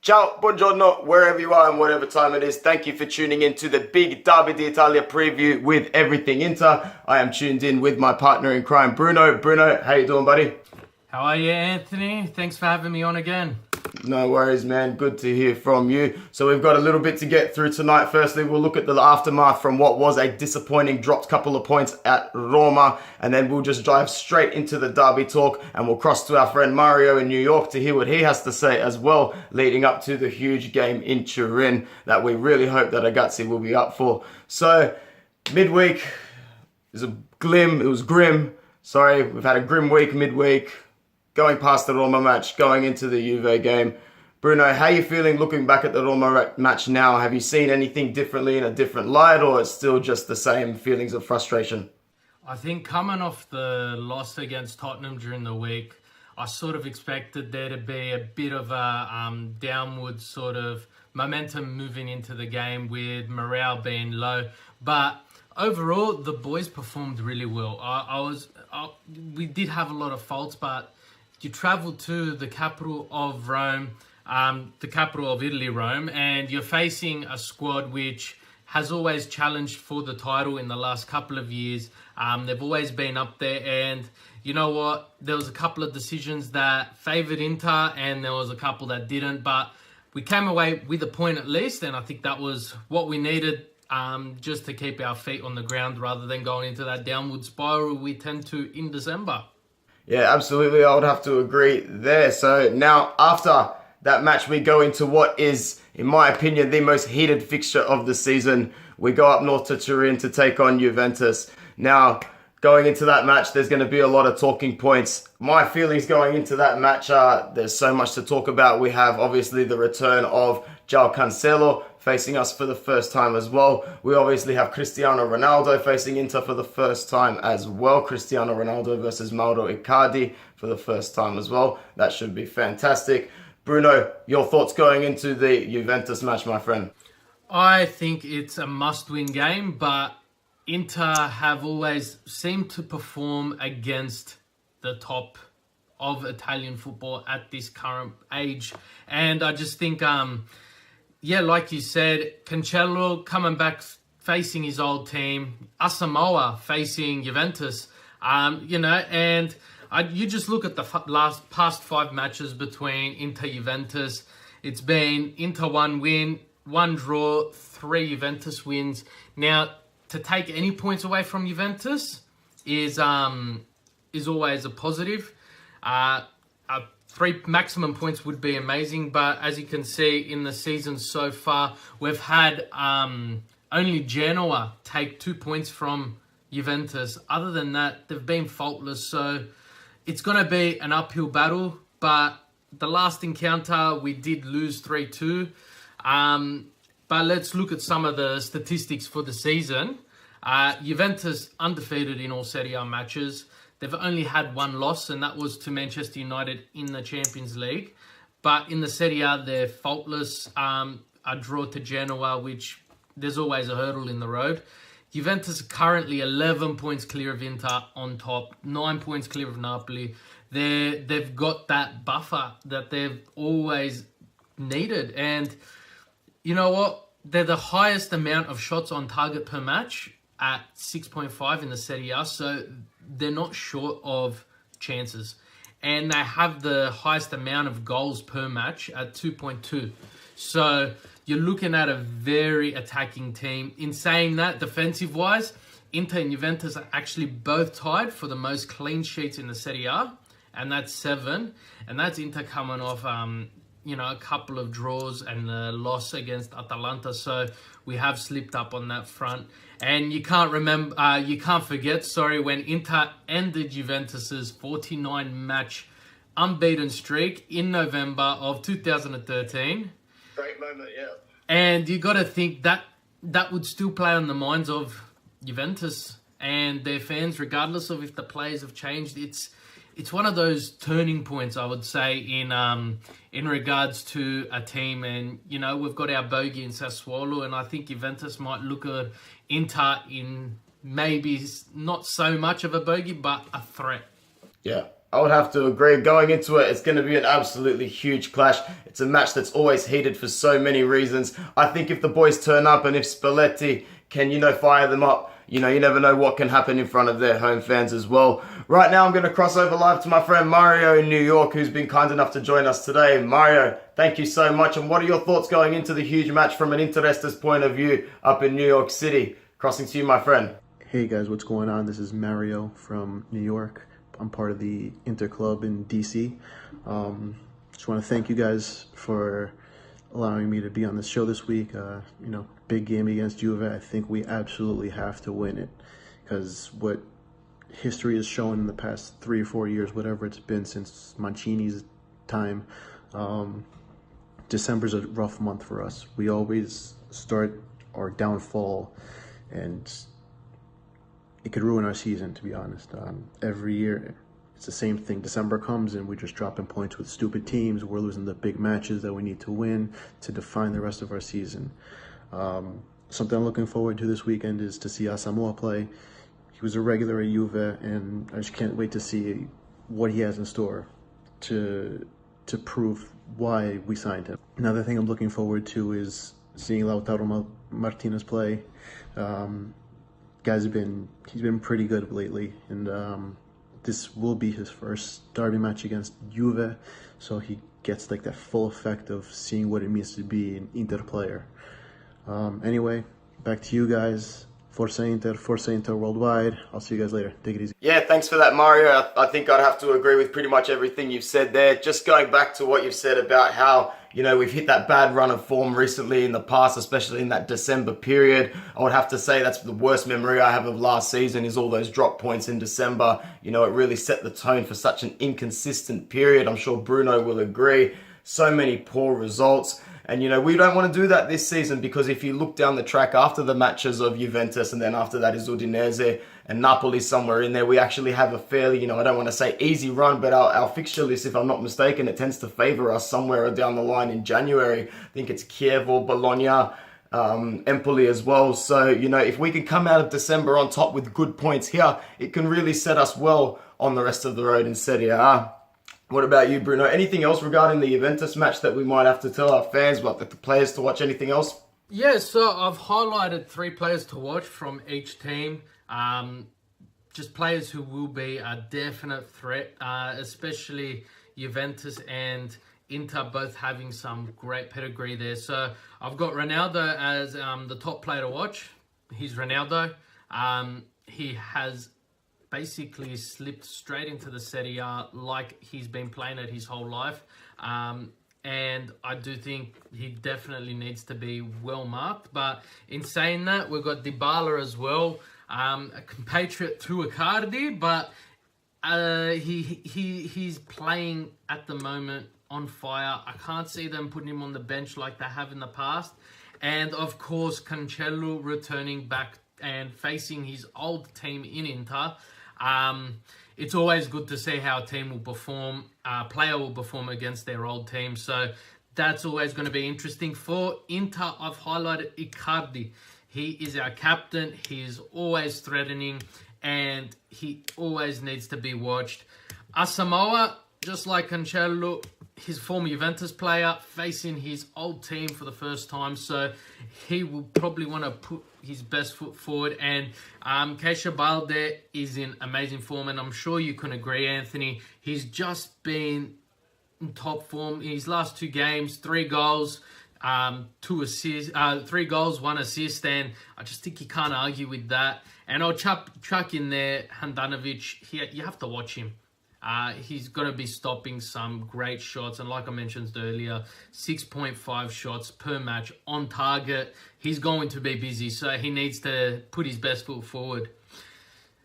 Ciao, buongiorno, wherever you are and whatever time it is. Thank you for tuning in to the big Derby d'Italia preview with Everything Inter. I am tuned in with my partner in crime, Bruno. Bruno, how you doing, buddy? How are you, Anthony? Thanks for having me on again. No worries, man. Good to hear from you. So we've got a little bit to get through tonight. Firstly, we'll look at the aftermath from what was a disappointing dropped couple of points at Roma. And then we'll just dive straight into the derby talk. And we'll cross to our friend Mario in New York to hear what he has to say as well, leading up to the huge game in Turin that we really hope that Agazzi will be up for. So, midweek is a glim. It was grim. Sorry, we've had a grim week midweek. Going past the Roma match, going into the Juve game. Bruno, how are you feeling looking back at the Roma match now? Have you seen anything differently in a different light, or it's still just the same feelings of frustration? I think coming off the loss against Tottenham during the week, I sort of expected there to be a bit of a downward sort of momentum moving into the game with morale being low. But overall, the boys performed really well. We did have a lot of faults, but you travel to the capital of Rome, the capital of Italy, Rome, and you're facing a squad which has always challenged for the title in the last couple of years. They've always been up there, and you know what? There was a couple of decisions that favoured Inter, and there was a couple that didn't, but we came away with a point at least, and I think that was what we needed just to keep our feet on the ground rather than going into that downward spiral we tend to in December. Yeah, absolutely. I would have to agree there. So now after that match, we go into what is, in my opinion, the most heated fixture of the season. We go up north to Turin to take on Juventus. Now, going into that match, there's going to be a lot of talking points. My feelings going into that match are there's so much to talk about. We have obviously the return of João Cancelo facing us for the first time as well. We obviously have Cristiano Ronaldo facing Inter for the first time as well. Cristiano Ronaldo versus Mauro Icardi for the first time as well. That should be fantastic. Bruno, your thoughts going into the Juventus match, my friend? I think it's a must-win game, but Inter have always seemed to perform against the top of Italian football at this current age. And I just think, like you said, Cancelo coming back facing his old team, Asamoah facing Juventus, and you just look at the past 5 matches between Inter Juventus. It's been Inter 1 win, 1 draw, 3 Juventus wins. Now, to take any points away from Juventus is always a positive. 3 maximum points would be amazing, but as you can see in the season so far, we've had only Genoa take 2 points from Juventus. Other than that, they've been faultless, so it's going to be an uphill battle, but the last encounter, we did lose 3-2. But let's look at some of the statistics for the season. Juventus undefeated in all Serie A matches. They've only had 1 loss, and that was to Manchester United in the Champions League. But in the Serie A, they're faultless. A draw to Genoa, which there's always a hurdle in the road. Juventus are currently 11 points clear of Inter on top, 9 points clear of Napoli. They've got that buffer that they've always needed. And you know what? They're the highest amount of shots on target per match at 6.5 in the Serie A. So they're not short of chances. And they have the highest amount of goals per match at 2.2. So you're looking at a very attacking team. In saying that, defensive-wise, Inter and Juventus are actually both tied for the most clean sheets in the Serie A. And that's 7. And that's Inter coming off a couple of draws and a loss against Atalanta. So we have slipped up on that front. And you can't forget, when Inter ended Juventus's 49-match unbeaten streak in November of 2013. Great moment, yeah. And you got to think that would still play on the minds of Juventus and their fans, regardless of if the players have changed. It's one of those turning points, I would say, in regards to a team. And, we've got our bogey in Sassuolo, and I think Juventus might look at Inter in maybe not so much of a bogey, but a threat. Yeah, I would have to agree. Going into it, it's going to be an absolutely huge clash. It's a match that's always heated for so many reasons. I think if the boys turn up and if Spalletti can, fire them up, you never know what can happen in front of their home fans as well. Right now, I'm going to cross over live to my friend Mario in New York, who's been kind enough to join us today. Mario, thank you so much. And what are your thoughts going into the huge match from an Interestor's point of view up in New York City? Crossing to you, my friend. Hey guys, what's going on? This is Mario from New York. I'm part of the Inter Club in DC. Just want to thank you guys for allowing me to be on this show this week. Big game against Juve. I think we absolutely have to win it because what history has shown in the past 3 or 4 years, whatever it's been since Mancini's time, December's a rough month for us. We always start our downfall and it could ruin our season, to be honest. Every year, it's the same thing. December comes and we're just dropping points with stupid teams. We're losing the big matches that we need to win to define the rest of our season. Something I'm looking forward to this weekend is to see Asamoah play. He was a regular at Juve, and I just can't wait to see what he has in store to prove why we signed him. Another thing I'm looking forward to is seeing Lautaro Martinez play. He's been pretty good lately, and this will be his first derby match against Juve, so he gets like that full effect of seeing what it means to be an Inter player. Anyway, back to you guys. Forza Inter worldwide. I'll see you guys later. Take it easy. Yeah, thanks for that, Mario. I think I'd have to agree with pretty much everything you've said there. Just going back to what you've said about how, we've hit that bad run of form recently in the past, especially in that December period. I would have to say that's the worst memory I have of last season is all those drop points in December. It really set the tone for such an inconsistent period. I'm sure Bruno will agree. So many poor results. And, we don't want to do that this season because if you look down the track after the matches of Juventus and then after that is Udinese and Napoli somewhere in there, we actually have a fairly, I don't want to say easy run, but our fixture list, if I'm not mistaken, it tends to favour us somewhere down the line in January. I think it's Kiev or Bologna, Empoli as well. So, if we can come out of December on top with good points here, it can really set us well on the rest of the road in Serie A. What about you, Bruno? Anything else regarding the Juventus match that we might have to tell our fans, the players to watch? Anything else? Yeah, so I've highlighted 3 players to watch from each team. Just players who will be a definite threat, especially Juventus and Inter both having some great pedigree there. So I've got Ronaldo as the top player to watch. He's Ronaldo. He has basically slipped straight into the Serie A like he's been playing it his whole life. And I do think he definitely needs to be well marked. But in saying that, we've got Dybala as well, a compatriot to Icardi, but he's playing at the moment on fire. I can't see them putting him on the bench like they have in the past. And of course, Cancelo returning back and facing his old team in Inter. It's always good to see how a team will perform, player will perform against their old team. So that's always going to be interesting. For Inter, I've highlighted Icardi. He is our captain. He is always threatening and he always needs to be watched. Asamoah, just like Cancelo, his former Juventus player, facing his old team for the first time. So he will probably want to put his best foot forward. And Keisha Balde is in amazing form. And I'm sure you can agree, Anthony. He's just been in top form. In his last 2 games, 3 goals, 2 assists, 3 goals, 1 assist. And I just think you can't argue with that. And I'll chuck in there Handanovic. You have to watch him. He's going to be stopping some great shots. And like I mentioned earlier, 6.5 shots per match on target. He's going to be busy, so he needs to put his best foot forward.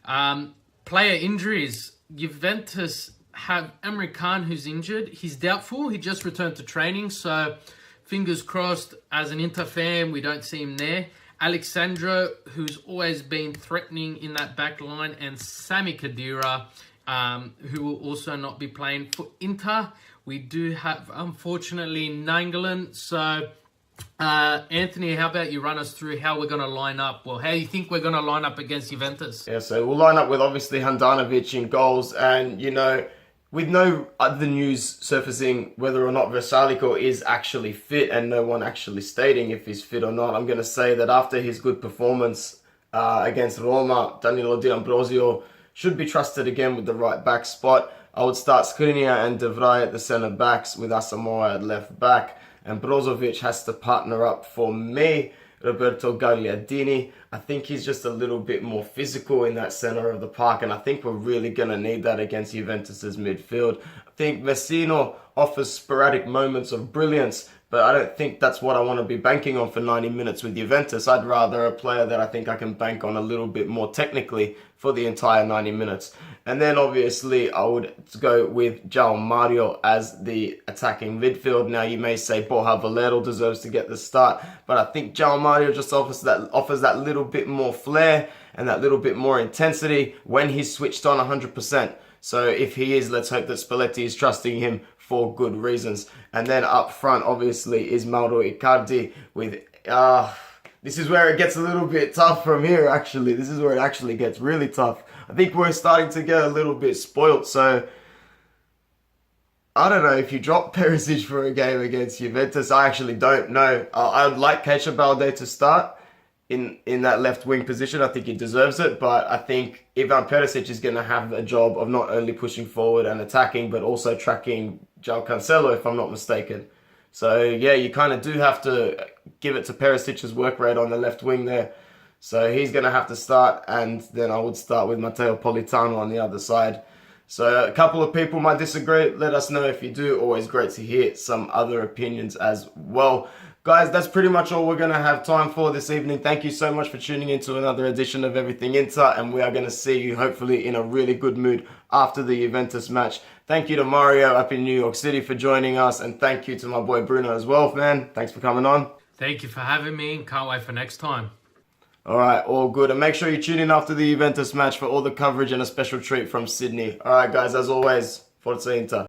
Player injuries. Juventus have Emre Can, who's injured. He's doubtful. He just returned to training, so fingers crossed. As an Inter fan, we don't see him there. Alexandro, who's always been threatening in that back line, and Sami Khedira, who will also not be playing for Inter. We do have, unfortunately, Nainggolan. So Anthony, how about you run us through how we're going to line up? Well, how do you think we're going to line up against Juventus? Yeah, so we'll line up with obviously Handanovic in goals, and with no other news surfacing whether or not Versalico is actually fit, and no one actually stating if he's fit or not, I'm going to say that after his good performance against Roma, Danilo D'Ambrosio should be trusted again with the right back spot. I would start Skriniar and De Vrij at the centre backs with Asamoah at left back. And Brozovic has to partner up for me, Roberto Gagliardini. I think he's just a little bit more physical in that centre of the park, and I think we're really going to need that against Juventus's midfield. I think Vecino offers sporadic moments of brilliance, but I don't think that's what I want to be banking on for 90 minutes with Juventus. I'd rather a player that I think I can bank on a little bit more technically for the entire 90 minutes. And then obviously I would go with João Mario as the attacking midfield. Now you may say Borja Valero deserves to get the start, but I think João Mario just offers that little bit more flair and that little bit more intensity when he's switched on 100%. So if he is, let's hope that Spalletti is trusting him for good reasons. And then up front obviously is Mauro Icardi with... this is where it gets a little bit tough from here, actually. This is where it actually gets really tough. I think we're starting to get a little bit spoilt, so I don't know if you drop Perisic for a game against Juventus. I actually don't know. I would like Keita Balde to start in that left wing position. I think he deserves it, but I think Ivan Perisic is going to have a job of not only pushing forward and attacking, but also tracking João Cancelo, if I'm not mistaken. So yeah, you kind of do have to give it to Perisic's work rate on the left wing there. So he's going to have to start, and then I would start with Matteo Politano on the other side. So a couple of people might disagree. Let us know if you do. Always great to hear some other opinions as well. Guys, that's pretty much all we're going to have time for this evening. Thank you so much for tuning in to another edition of Everything Inter, and we are going to see you hopefully in a really good mood after the Juventus match. Thank you to Mario up in New York City for joining us, and thank you to my boy Bruno as well, man. Thanks for coming on. Thank you for having me, and can't wait for next time. All right, all good. And make sure you tune in after the Juventus match for all the coverage and a special treat from Sydney. All right, guys, as always, Forza Inter.